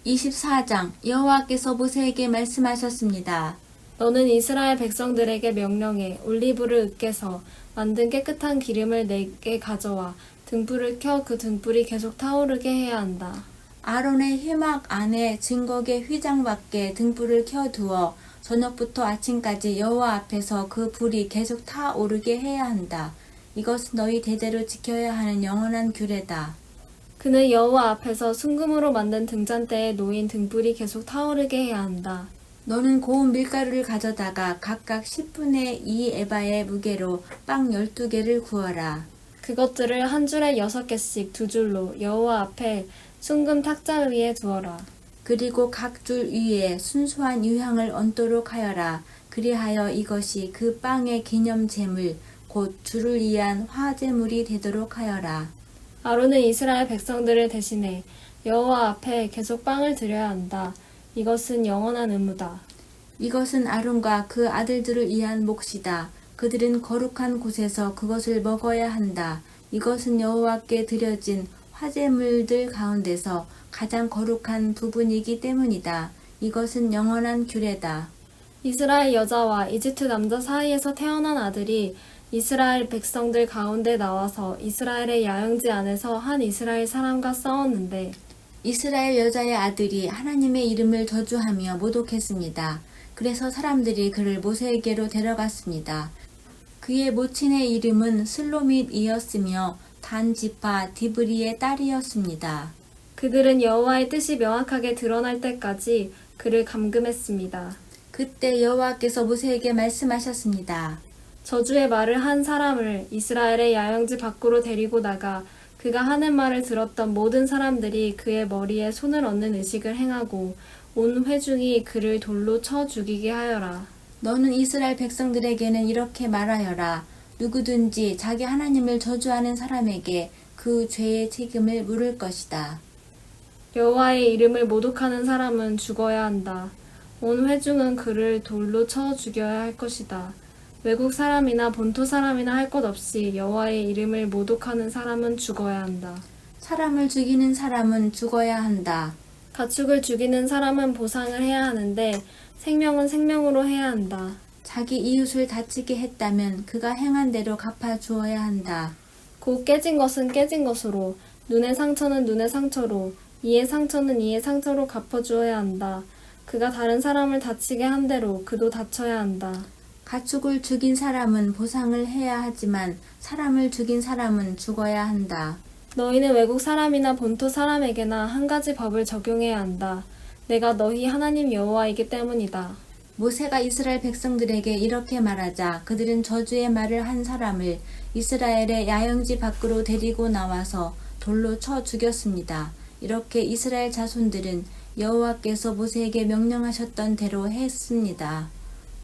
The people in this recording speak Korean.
24장 여호와께서 모세에게 말씀하셨습니다. 너는 이스라엘 백성들에게 명령해 올리브를 으깨서 만든 깨끗한 기름을 내게 가져와 등불을 켜 그 등불이 계속 타오르게 해야 한다. 아론의 회막 안에 증거계 휘장 밖에 등불을 켜두어 저녁부터 아침까지 여호와 앞에서 그 불이 계속 타오르게 해야 한다. 이것은 너희 대대로 지켜야 하는 영원한 규례다. 그는 여호와 앞에서 순금으로 만든 등잔대에 놓인 등불이 계속 타오르게 해야 한다. 너는 고운 밀가루를 가져다가 각각 10분의 2 에바의 무게로 빵 12개를 구워라. 그것들을 한 줄에 6개씩 두 줄로 여호와 앞에 순금 탁자 위에 두어라. 그리고 각 줄 위에 순수한 유향을 얹도록 하여라. 그리하여 이것이 그 빵의 기념 제물 곧 주를 위한 화제물이 되도록 하여라. 아론은 이스라엘 백성들을 대신해 여호와 앞에 계속 빵을 드려야 한다. 이것은 영원한 의무다. 이것은 아론과 그 아들들을 위한 몫이다. 그들은 거룩한 곳에서 그것을 먹어야 한다. 이것은 여호와께 드려진 화제물들 가운데서 가장 거룩한 부분이기 때문이다. 이것은 영원한 규례다. 이스라엘 여자와 이집트 남자 사이에서 태어난 아들이 이스라엘 백성들 가운데 나와서 이스라엘의 야영지 안에서 한 이스라엘 사람과 싸웠는데 이스라엘 여자의 아들이 하나님의 이름을 저주하며 모독했습니다. 그래서 사람들이 그를 모세에게로 데려갔습니다. 그의 모친의 이름은 슬로밋이었으며 단 지파 디브리의 딸이었습니다. 그들은 여호와의 뜻이 명확하게 드러날 때까지 그를 감금했습니다. 그때 여호와께서 모세에게 말씀하셨습니다. 저주의 말을 한 사람을 이스라엘의 야영지 밖으로 데리고 나가 그가 하는 말을 들었던 모든 사람들이 그의 머리에 손을 얹는 의식을 행하고 온 회중이 그를 돌로 쳐 죽이게 하여라. 너는 이스라엘 백성들에게는 이렇게 말하여라. 누구든지 자기 하나님을 저주하는 사람에게 그 죄의 책임을 물을 것이다. 여호와의 이름을 모독하는 사람은 죽어야 한다. 온 회중은 그를 돌로 쳐 죽여야 할 것이다. 외국 사람이나 본토 사람이나 할 것 없이 여호와의 이름을 모독하는 사람은 죽어야 한다. 사람을 죽이는 사람은 죽어야 한다. 가축을 죽이는 사람은 보상을 해야 하는데 생명은 생명으로 해야 한다. 자기 이웃을 다치게 했다면 그가 행한 대로 갚아 주어야 한다. 곧 깨진 것은 깨진 것으로, 눈의 상처는 눈의 상처로, 이의 상처는 이의 상처로 갚아주어야 한다. 그가 다른 사람을 다치게 한 대로 그도 다쳐야 한다. 가축을 죽인 사람은 보상을 해야 하지만 사람을 죽인 사람은 죽어야 한다. 너희는 외국 사람이나 본토 사람에게나 한 가지 법을 적용해야 한다. 내가 너희 하나님 여호와이기 때문이다. 모세가 이스라엘 백성들에게 이렇게 말하자 그들은 저주의 말을 한 사람을 이스라엘의 야영지 밖으로 데리고 나와서 돌로 쳐 죽였습니다. 이렇게 이스라엘 자손들은 여호와께서 모세에게 명령하셨던 대로 했습니다.